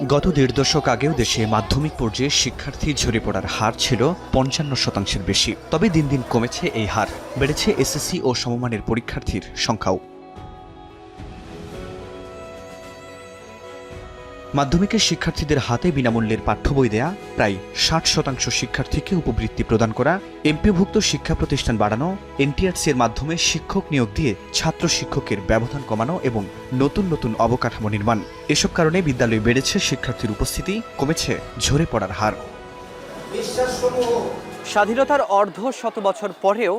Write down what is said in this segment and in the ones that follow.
গত ১.৫ দশক আগেও দেশে মাধ্যমিক পর্যায়ে শিক্ষার্থী ঝরে পড়ার হার ছিল ৫৫% বেশি। তবে দিন দিন কমেছে এই হার, বেড়েছে এসএসসি ও সমমানের পরীক্ষার্থীর সংখ্যাও। মাধ্যমিকের শিক্ষার্থীদের হাতে বিনামূল্যের পাঠ্য বই দেয়া, প্রায় ৬০% শিক্ষার্থীকে উপবৃত্তি প্রদান করা, এমপিওভুক্ত শিক্ষা প্রতিষ্ঠান বাড়ানো, এনটিআরসি এর মাধ্যমে শিক্ষক নিয়োগ দিয়ে ছাত্র শিক্ষকের ব্যবধান কমানো এবং নতুন নতুন অবকাঠামো নির্মাণ, এসব কারণে বিদ্যালয়ে বেড়েছে শিক্ষার্থীর উপস্থিতি, কমেছে ঝরে পড়ার হার। স্বাধীনতার অর্ধ শত বছর পরেও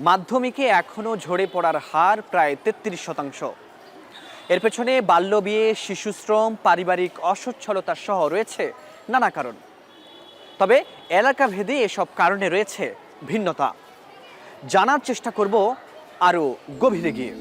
মাধ্যমিকে এখনও ঝরে পড়ার হার প্রায় ৩৩%। এর পেছনে বাল্যবিয়ে, শিশুশ্রম, পারিবারিক অসচ্ছলতা সহ রয়েছে নানা কারণ। তবে এলাকাভেদে এসব কারণে রয়েছে ভিন্নতা। জানার চেষ্টা করব আরও গভীরে গিয়ে।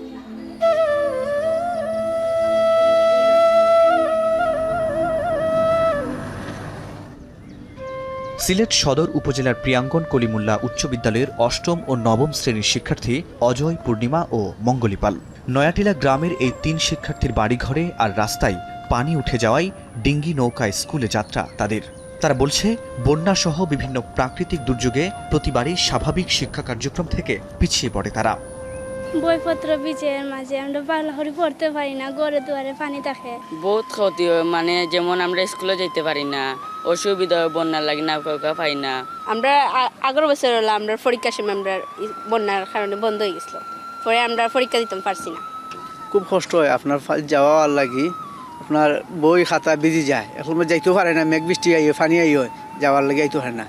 সিলেট সদর উপজেলার প্রিয়াঙ্গন কলিমুল্লাহ উচ্চ বিদ্যালয়ের অষ্টম ও নবম শ্রেণীর শিক্ষার্থী অজয়, পূর্ণিমা ও মঙ্গলীপাল। নয়াটিলা গ্রামের এই ৩ শিক্ষার্থীর বাড়িঘরে আর রাস্তায় পানি উঠে যাওয়ায় ডিঙ্গি নৌকায় স্কুলে যাত্রা তাদের। তারা বলছে, বন্যাসহ বিভিন্ন প্রাকৃতিক দুর্যোগে প্রতিবারই স্বাভাবিক শিক্ষা কার্যক্রম থেকে পিছিয়ে পড়ে তারা। বইপত্র বিচের মাঝে আমরা ভালো করে পড়তে পারি না, ঘরে দুয়ারে পানি থাকে। বহুত ক্ষতি হয়, মানে যেমন আমরা স্কুলে যেতে পারি না, অসুবিধা হয়, বন্যার লাগে না পাই না। আমরা আগের বছর হলো আমরা পরীক্ষার সময় আমরা বন্যার কারণে বন্ধ হয়ে গেছিল, পরে আমরা পরীক্ষা দিতে পারছি না। খুব কষ্ট হয় আপনার যাওয়ার লাগি, আপনার বই খাতা ভিজি যায়, এখন যাইতেও পারে না, মেঘ বৃষ্টি আইয় পানি আইয়, যাওয়ার লাগে যাইতে পারে না।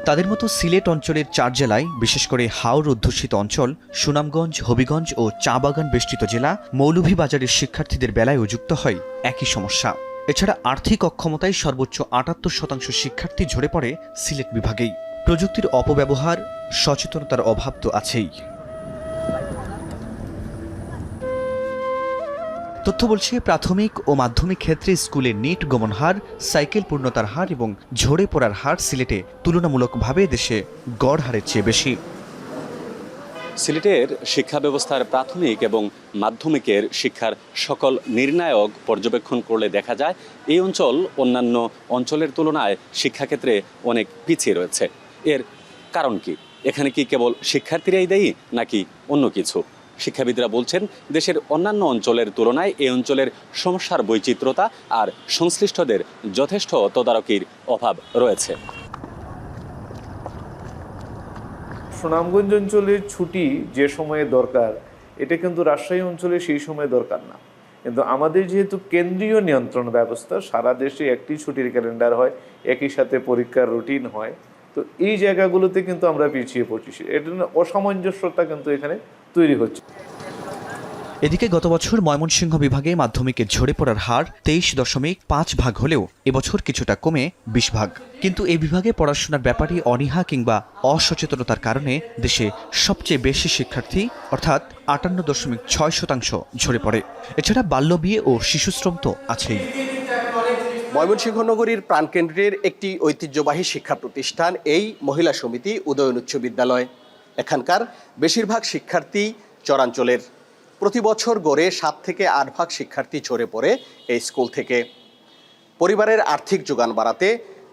তাদের মতো সিলেট অঞ্চলের ৪ জেলায়, বিশেষ করে হাওর অধ্যুষিত অঞ্চল, সুনামগঞ্জ, হবিগঞ্জ ও চা বাগান বেষ্টিত জেলা, মৌলভীবাজারের শিক্ষার্থীদের বেলায়ও যুক্ত হয় একই সমস্যা। এছাড়া আর্থিক অক্ষমতায় সর্বোচ্চ ৭৮% শিক্ষার্থী ঝরে পড়ে সিলেট বিভাগেই। প্রযুক্তির অপব্যবহার, সচেতনতার অভাব তো আছেই। তথ্য বলছে, প্রাথমিক ও মাধ্যমিক ক্ষেত্রে স্কুলে নিট গমন হার, সাইকেল পূর্ণতার হার এবং ঝরে পড়ার হার সিলেটে তুলনামূলকভাবে দেশে গড় হারের চেয়ে বেশি। সিলেটের শিক্ষা ব্যবস্থার প্রাথমিক এবং মাধ্যমিকের শিক্ষার সকল নির্ণায়ক পর্যবেক্ষণ করলে দেখা যায় এই অঞ্চল অন্যান্য অঞ্চলের তুলনায় শিক্ষাক্ষেত্রে অনেক পিছিয়ে রয়েছে। এর কারণ কি? এখানে কি কেবল শিক্ষার্থীরাই দায়ী নাকি অন্য কিছু? শিক্ষাবিদরা বলছেন, দেশের অন্যান্য অঞ্চলের তুলনায় এই অঞ্চলের সমস্যার বৈচিত্র্যতা আর সংশ্লিষ্টদের যথেষ্ট তদারকির অভাব রয়েছে। সুনামগঞ্জ অঞ্চলের ছুটি যে সময়ে দরকার, এটা কিন্তু রাজশাহী অঞ্চলে সেই সময় দরকার না। কিন্তু আমাদের যেহেতু কেন্দ্রীয় নিয়ন্ত্রণ ব্যবস্থা, সারা দেশে একটি ছুটির ক্যালেন্ডার হয়, একই সাথে পরীক্ষার রুটিন হয়, তো এই জায়গাগুলোতে কিন্তু আমরা পিছিয়ে পড়ছি। এর জন্য অসামঞ্জস্যতা কিন্তু এখানে তৈরি হচ্ছে। এদিকে গত বছর ময়মনসিংহ বিভাগে মাধ্যমিকে ঝরে পড়ার হার 23.5 হলেও এবছর কিছুটা কমে 20 ভাগ। কিন্তু এই বিভাগে পড়াশোনার ব্যাপারে অনীহা কিংবা অসচেতনতার কারণে দেশে সবচেয়ে বেশি শিক্ষার্থী অর্থাৎ 58.6% ঝরে পড়ে। এছাড়া বাল্যবিয়ে ও শিশুশ্রম তো আছেই। ময়মনসিংহ নগরীর প্রাণকেন্দ্রের একটি ঐতিহ্যবাহী শিক্ষা প্রতিষ্ঠান এই মহিলা সমিতি উদয়ন উচ্চ বিদ্যালয়। এখানকার বেশিরভাগ শিক্ষার্থী চরাঞ্চলের। প্রতি বছর গড়ে 7 থেকে 8 ভাগ শিক্ষার্থী ঝরে পড়ে এই স্কুল থেকে। পরিবারের আর্থিক যোগান বাড়াতে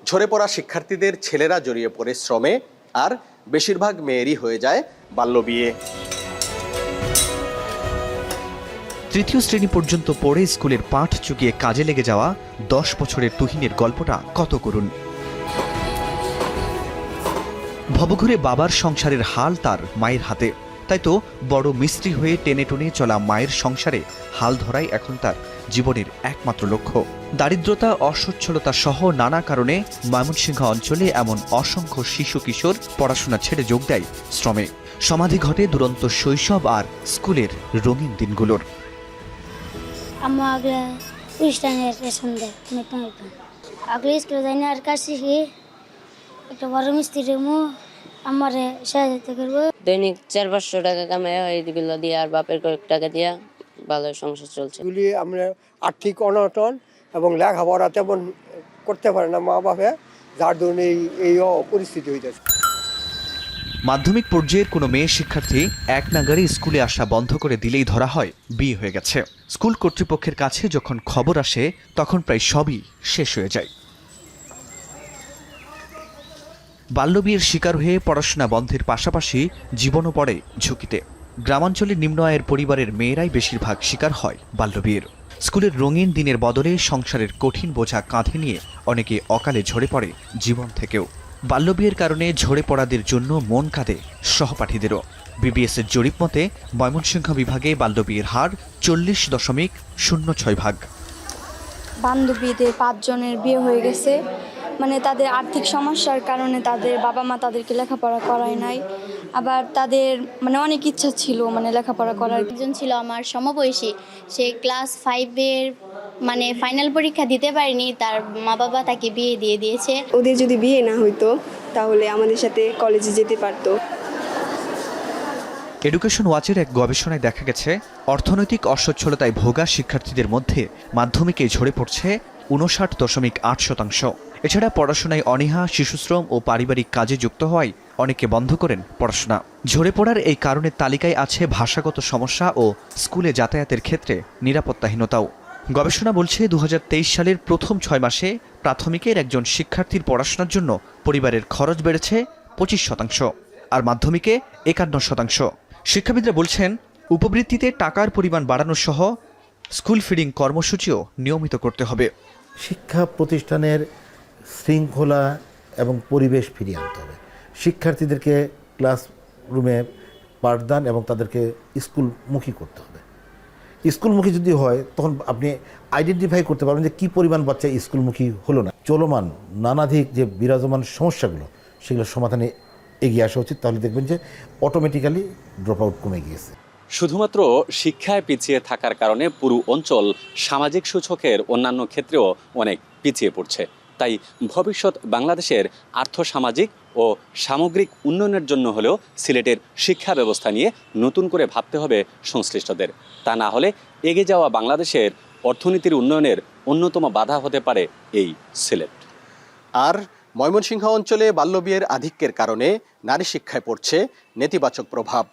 ঝরে পড়া শিক্ষার্থীদের ছেলেরা জড়িয়ে পড়ে শ্রমে, আর বেশিরভাগ মেয়েরই হয়ে যায় বাল্যবিয়ে। তৃতীয় শ্রেণী পর্যন্ত পড়ে স্কুলের পাঠ চুকিয়ে কাজে লেগে যাওয়া 10 বছরের তুহিনের গল্পটা কত করুণ। ভবঘুরে বাবার সংসারের হাল তার মায়ের হাতে, তাই তো বড় মিস্ত্রি হয়ে টেনে টুনে চলা মায়ের সংসারে হাল ধরাই এখন তার জীবনের একমাত্র লক্ষ্য। দারিদ্রতা, অসচ্ছলতা সহ নানা কারণে ময়মনসিংহ অঞ্চলে এমন অসংখ্য শিশু কিশোর পড়াশোনা ছেড়ে যোগ দেয় শ্রমে। সমাধি ঘটে দুরন্ত শৈশব আর স্কুলের রঙিন দিনগুলোর। আগে স্কুলে যাই না, আর কাজ শিখি, একটা বড় মিস্ত্রি আমার সাহায্য করবো। দৈনিক 400-500 টাকা কামাই হয়, এগুলো দিয়ে আর বাপের কয়েক টাকা দিয়া ভালো সংসার চলছে। এগুলি আমরা আর্থিক অনটন এবং লেখাপড়া তেমন করতে পারে না মা বাপে, যার জন্য এই পরিস্থিতি হয়ে যাচ্ছে। মাধ্যমিক পর্যায়ের কোনো মেয়ে শিক্ষার্থী এক নাগারে স্কুলে আসা বন্ধ করে দিলেই ধরা হয় বিয়ে হয়ে গেছে। স্কুল কর্তৃপক্ষের কাছে যখন খবর আসে তখন প্রায় সবই শেষ হয়ে যায়। বাল্যবিয়ের শিকার হয়ে পড়াশোনা বন্ধের পাশাপাশি জীবনও পড়ে ঝুঁকিতে। গ্রামাঞ্চলের নিম্ন আয়ের পরিবারের মেয়েরাই বেশিরভাগ শিকার হয় বাল্যবিয়ের। স্কুলের রঙিন দিনের বদলে সংসারের কঠিন বোঝা কাঁধে নিয়ে অনেকে অকালে ঝরে পড়ে জীবন থেকেও। বাল্যবিয়ের কারণে ঝরে পড়াদের জন্য মন কাঁদে সহপাঠীদেরও। বিবিএসের জরিপ মতে ময়মনসিংহ বিভাগে বাল্যবিয়ের হার 40.06%। বান্ধবীদের 5 জনের বিয়ে হয়ে গেছে, মানে তাদের আর্থিক সমস্যার কারণে তাদের বাবা মা তাদেরকে লেখাপড়া করায় নাই। আবার তাদের মানে অনেক ইচ্ছা ছিল মানে লেখাপড়া করার। একজন ছিল আমার সমবয়সী, সে ক্লাস 5-এর মানে ফাইনাল পরীক্ষা দিতে পারেনি, তার মা বাবা তাকে বিয়ে দিয়ে দিয়েছে। ওদের যদি বিয়ে না হইতো তাহলে আমাদের সাথে কলেজে যেতে পারতো। এডুকেশন ওয়াচের এক গবেষণায় দেখা গেছে অর্থনৈতিক অসচ্ছলতায় ভোগা শিক্ষার্থীদের মধ্যে মাধ্যমিকে ঝরে পড়ছে 59.8%। এছাড়া পড়াশোনায় অনীহা, শিশুশ্রম ও পারিবারিক কাজে যুক্ত হওয়ায় অনেকে বন্ধ করেন পড়াশোনা। ঝরে পড়ার এই কারণের তালিকায় আছে ভাষাগত সমস্যা ও স্কুলে যাতায়াতের ক্ষেত্রে নিরাপত্তাহীনতাও। গবেষণা বলছে 2023 সালের প্রথম 6 মাসে প্রাথমিকের একজন শিক্ষার্থীর পড়াশোনার জন্য পরিবারের খরচ বেড়েছে 25% আর মাধ্যমিকে 51%। শিক্ষাবিদরা বলছেন উপবৃত্তিতে টাকার পরিমাণ বাড়ানো সহ স্কুল ফিডিং কর্মসূচিও নিয়মিত করতে হবে। শিক্ষা প্রতিষ্ঠানের শৃঙ্খলা এবং পরিবেশ ফিরিয়ে আনতে হবে। শিক্ষার্থীদেরকে ক্লাসরুমে পাঠদান এবং তাদেরকে স্কুলমুখী করতে হবে। স্কুলমুখী যদি হয় তখন আপনি আইডেন্টিফাই করতে পারবেন যে কী পরিমাণ বাচ্চা স্কুলমুখী হলো না। চলমান নানাধিক যে বিরাজমান সমস্যাগুলো সেগুলোর সমাধানে এগিয়ে আসা উচিত, তাহলে দেখবেন যে অটোমেটিক্যালি ড্রপ আউট কমে গিয়েছে। শুধুমাত্র শিক্ষায় পিছিয়ে থাকার কারণে পুরো অঞ্চল সামাজিক সূচকের অন্যান্য ক্ষেত্রেও অনেক পিছিয়ে পড়ছে। তাই ভবিষ্যৎ বাংলাদেশের আর্থসামাজিক ও সামগ্রিক উন্নয়নের জন্য হলেও সিলেটের শিক্ষা ব্যবস্থা নিয়ে নতুন করে ভাবতে হবে সংশ্লিষ্টদের। তা না হলে এগিয়ে যাওয়া বাংলাদেশের অর্থনীতির উন্নয়নের অন্যতম বাধা হতে পারে এই সিলেট। আর ময়মনসিংহ অঞ্চলে বাল্যবিয়ের আধিক্যের কারণে নারী শিক্ষায় পড়ছে নেতিবাচক প্রভাব।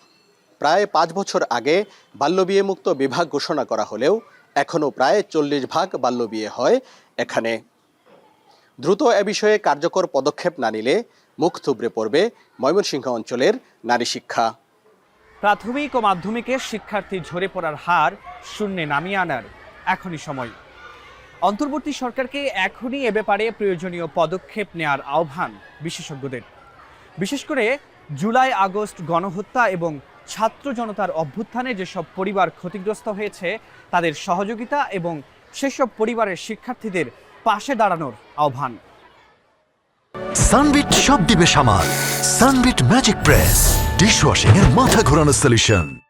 প্রায় 5 বছর আগে বাল্যবিয়ে মুক্ত বিভাগ ঘোষণা করা হলেও এখনও প্রায় 40% বাল্যবিয়ে হয় এখানে। দ্রুত এ বিষয়ে কার্যকর পদক্ষেপ না নিলে মুখ থুবড়ে পড়বে ময়মনসিংহ অঞ্চলের নারী শিক্ষা। প্রাথমিক ও মাধ্যমিকে শিক্ষার্থী ঝরে পড়ার হার শূন্যে নামিয়ে আনার এখনই সময়। অন্তর্বর্তী সরকারকে এখনই এ ব্যাপারে প্রয়োজনীয় পদক্ষেপ নেওয়ার আহ্বান বিশেষজ্ঞদের। বিশেষ করে জুলাই আগস্ট গণহত্যা এবং ছাত্র জনতার অভ্যুত্থানে যেসব পরিবার ক্ষতিগ্রস্ত হয়েছে তাদের সহযোগিতা এবং সেসব পরিবারের শিক্ষার্থীদের পাশে দাঁড়ানোর আহ্বান। সানবিট সব দিবে সামাল। সানবিট ম্যাজিক প্রেস ডিশওয়াশিং এর মাথা ঘোরানো সলিউশন।